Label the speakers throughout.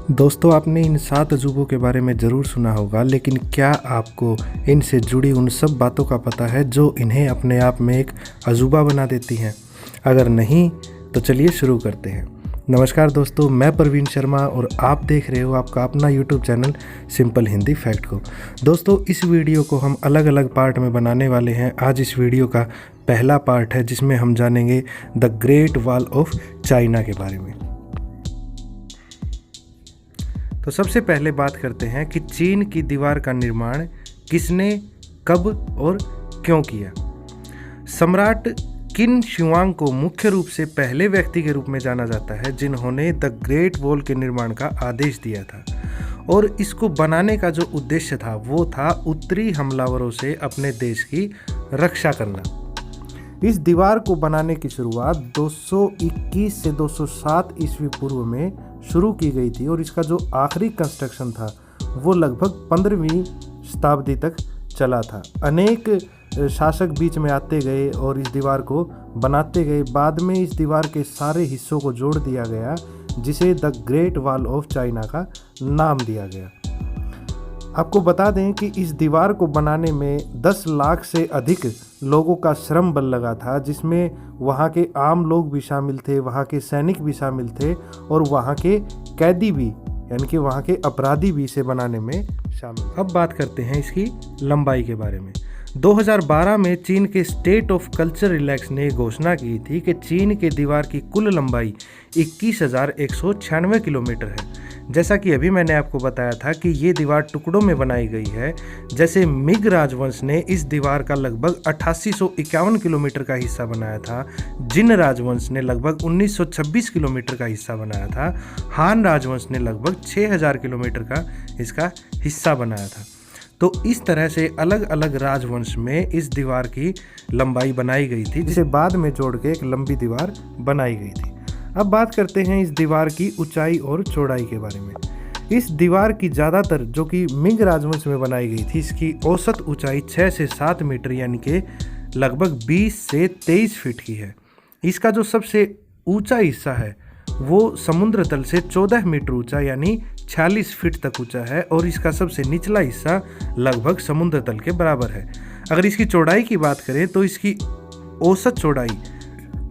Speaker 1: दोस्तों, आपने इन 7 अजूबों के बारे में ज़रूर सुना होगा, लेकिन क्या आपको इनसे जुड़ी उन सब बातों का पता है जो इन्हें अपने आप में एक अजूबा बना देती हैं? अगर नहीं तो चलिए शुरू करते हैं। नमस्कार दोस्तों, मैं प्रवीण शर्मा और आप देख रहे हो आपका अपना YouTube channel simple Hindi fact को। दोस्तों, इस वीडियो को हम अलग अलग पार्ट में बनाने वाले हैं। आज इस वीडियो का पहला पार्ट है जिसमें हम जानेंगे the great wall of China के बारे में। तो सबसे पहले बात करते हैं कि चीन की दीवार का निर्माण किसने, कब और क्यों किया। सम्राट किन शिवांग को मुख्य रूप से पहले व्यक्ति के रूप में जाना जाता है जिन्होंने द ग्रेट वॉल के निर्माण का आदेश दिया था, और इसको बनाने का जो उद्देश्य था वो था उत्तरी हमलावरों से अपने देश की रक्षा करना। इस दीवार को बनाने की शुरुआत 221 से 207 ईस्वी पूर्व में शुरू की गई थी, और इसका जो आखिरी कंस्ट्रक्शन था वो लगभग 15वीं शताब्दी तक चला था। अनेक शासक बीच में आते गए और इस दीवार को बनाते गए। बाद में इस दीवार के सारे हिस्सों को जोड़ दिया गया, जिसे the great wall of China का नाम दिया गया। आपको बता दें कि इस दीवार को बनाने में 10 लाख से अधिक लोगों का श्रम बल लगा था, जिसमें वहाँ के आम लोग भी शामिल थे, वहाँ के सैनिक भी शामिल थे और वहाँ के कैदी भी, यानी कि वहाँ के अपराधी भी इसे बनाने में शामिल। अब बात करते हैं इसकी लंबाई के बारे में। 2012 में चीन के स्टेट ऑफ कल्चर रिलैक्स ने घोषणा की थी कि चीन के दीवार की कुल लंबाई 21,196 किलोमीटर है। जैसा कि अभी मैंने आपको बताया था कि ये दीवार टुकड़ों में बनाई गई है। जैसे मिग राजवंश ने इस दीवार का लगभग 8851 किलोमीटर का हिस्सा बनाया था, जिन राजवंश ने लगभग 1926 किलोमीटर का हिस्सा बनाया था, हान राजवंश ने लगभग 6000 किलोमीटर का इसका हिस्सा बनाया था। तो इस तरह से अलग अलग राजवंश में इस दीवार की लंबाई बनाई गई थी, जिसे बाद में जोड़ के एक लंबी दीवार बनाई गई थी। अब बात करते हैं इस दीवार की ऊंचाई और चौड़ाई के बारे में। इस दीवार की ज़्यादातर जो कि मिंग राजवंश में बनाई गई थी, इसकी औसत ऊंचाई 6 से 7 मीटर यानी कि लगभग 20 से 23 फीट की है। इसका जो सबसे ऊंचा हिस्सा है वो समुद्र तल से 14 मीटर ऊंचा यानी 46 फीट तक ऊंचा है, और इसका सबसे निचला हिस्सा लगभग समुद्र तल के बराबर है। अगर इसकी चौड़ाई की बात करें तो इसकी औसत चौड़ाई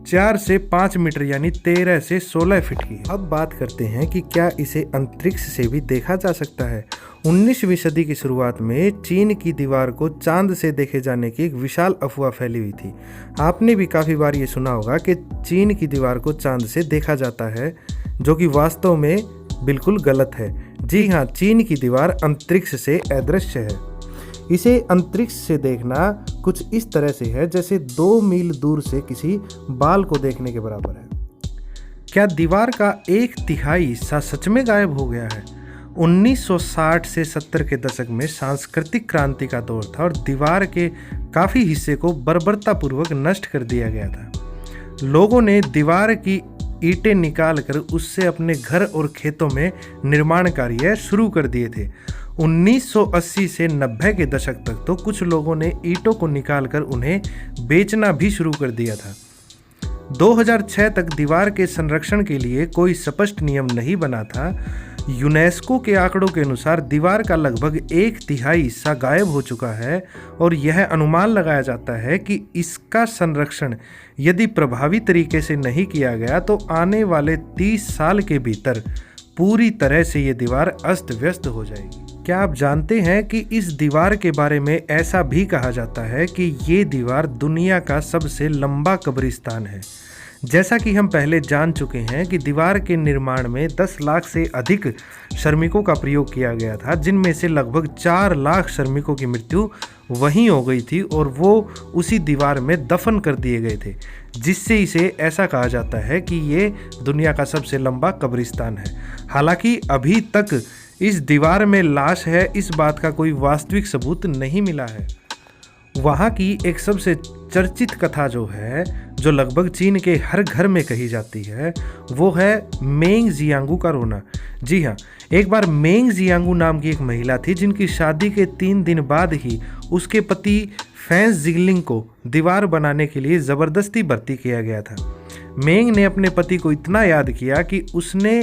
Speaker 1: 4 से 5 मीटर यानी 13 से 16 फीट की है। अब बात करते हैं कि क्या इसे अंतरिक्ष से भी देखा जा सकता है। 19वीं सदी की शुरुआत में चीन की दीवार को चांद से देखे जाने की एक विशाल अफवाह फैली हुई थी। आपने भी काफ़ी बार ये सुना होगा कि चीन की दीवार को चांद से देखा जाता है, जो कि वास्तव में बिल्कुल गलत है। जी हाँ, चीन की दीवार अंतरिक्ष से अदृश्य है। इसे अंतरिक्ष से देखना कुछ इस तरह से है जैसे 2 मील दूर से किसी बाल को देखने के बराबर है। क्या दीवार का 1/3 हिस्सा सच में गायब हो गया है? 1960 से 70 के दशक में सांस्कृतिक क्रांति का दौर था और दीवार के काफ़ी हिस्से को बर्बरतापूर्वक नष्ट कर दिया गया था। लोगों ने दीवार की ईंटें निकालकर उससे अपने घर और खेतों में निर्माण कार्य शुरू कर दिए थे। 1980 से 90 के दशक तक तो कुछ लोगों ने ईंटों को निकालकर उन्हें बेचना भी शुरू कर दिया था। 2006 तक दीवार के संरक्षण के लिए कोई स्पष्ट नियम नहीं बना था। यूनेस्को के आंकड़ों के अनुसार दीवार का लगभग 1/3 हिस्सा गायब हो चुका है, और यह अनुमान लगाया जाता है कि इसका संरक्षण यदि प्रभावी तरीके से नहीं किया गया तो आने वाले 30 साल के भीतर पूरी तरह से ये दीवार अस्त व्यस्त हो जाएगी। क्या आप जानते हैं कि इस दीवार के बारे में ऐसा भी कहा जाता है कि ये दीवार दुनिया का सबसे लंबा कब्रिस्तान है। जैसा कि हम पहले जान चुके हैं कि दीवार के निर्माण में 10 लाख से अधिक श्रमिकों का प्रयोग किया गया था, जिनमें से लगभग 4 लाख श्रमिकों की मृत्यु वहीं हो गई थी और वो उसी दीवार में दफन कर दिए गए थे, जिससे इसे ऐसा कहा जाता है कि ये दुनिया का सबसे लंबा कब्रिस्तान है। हालांकि अभी तक इस दीवार में लाश है, इस बात का कोई वास्तविक सबूत नहीं मिला है। वहाँ की एक सबसे चर्चित कथा जो लगभग चीन के हर घर में कही जाती है, वो है मेंग जियांगू का रोना। जी हाँ, एक बार मेंग जियांगू नाम की एक महिला थी जिनकी शादी के 3 दिन बाद ही उसके पति फैंस जिगलिंग को दीवार बनाने के लिए ज़बरदस्ती भर्ती किया गया था। मेंग ने अपने पति को इतना याद किया कि उसने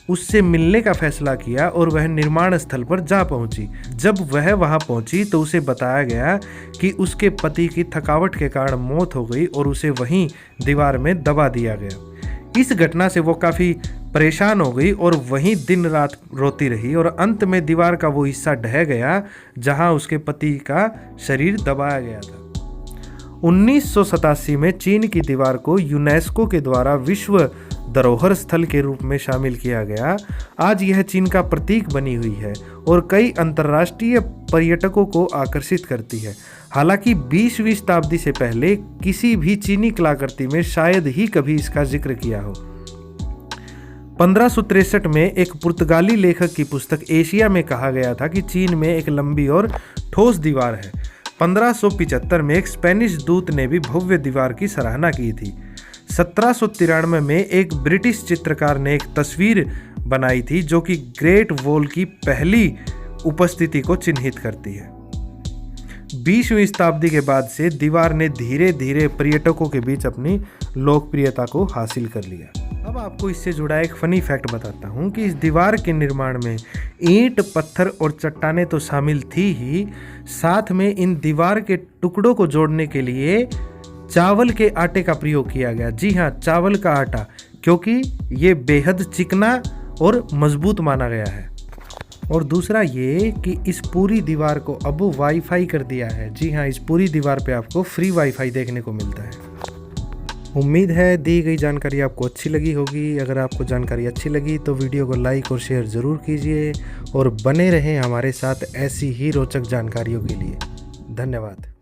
Speaker 1: उससे मिलने का फैसला किया और वह निर्माण स्थल पर जा पहुंची। जब वह वहां पहुंची तो उसे बताया गया कि उसके पति की थकावट के कारण मौत हो गई और उसे वहीं दीवार में दबा दिया गया। इस घटना से वो काफ़ी परेशान हो गई और वहीं दिन रात रोती रही और अंत में दीवार का वो हिस्सा ढह गया जहां उसके पति का शरीर दबाया गया था। 1987 में चीन की दीवार को यूनेस्को के द्वारा विश्व धरोहर स्थल के रूप में शामिल किया गया। आज यह चीन का प्रतीक बनी हुई है और कई अंतर्राष्ट्रीय पर्यटकों को आकर्षिक करती है। हालांकि 20वीं शताब्दी से पहले किसी भी चीनी कलाकृति में शायद ही कभी इसका जिक्र किया हो। 1563 में एक पुर्तगाली लेखक की पुस्तक एशिया में कहा गया था कि चीन में एक लंबी और ठोस दीवार है। 1575 में एक स्पेनिश दूत ने भी भव्य दीवार की सराहना की थी। 1793 में एक ब्रिटिश चित्रकार ने एक तस्वीर बनाई थी जो कि ग्रेट वॉल की पहली उपस्थिति को चिन्हित करती है। 20वीं शताब्दी के बाद से दीवार ने धीरे धीरे पर्यटकों के बीच अपनी लोकप्रियता को हासिल कर लिया। अब आपको इससे जुड़ा एक फनी फैक्ट बताता हूँ कि इस दीवार के निर्माण में ईंट, पत्थर और चट्टानें तो शामिल थी ही, साथ में इन दीवार के टुकड़ों को जोड़ने के लिए चावल के आटे का प्रयोग किया गया। जी हाँ, चावल का आटा, क्योंकि ये बेहद चिकना और मजबूत माना गया है। और दूसरा ये कि इस पूरी दीवार को अब वाईफाई कर दिया है। जी हाँ, इस पूरी दीवार पे आपको फ्री वाईफाई देखने को मिलता है। उम्मीद है दी गई जानकारी आपको अच्छी लगी होगी। अगर आपको जानकारी अच्छी लगी तो वीडियो को लाइक और शेयर ज़रूर कीजिए और बने रहें हमारे साथ ऐसी ही रोचक जानकारियों के लिए। धन्यवाद।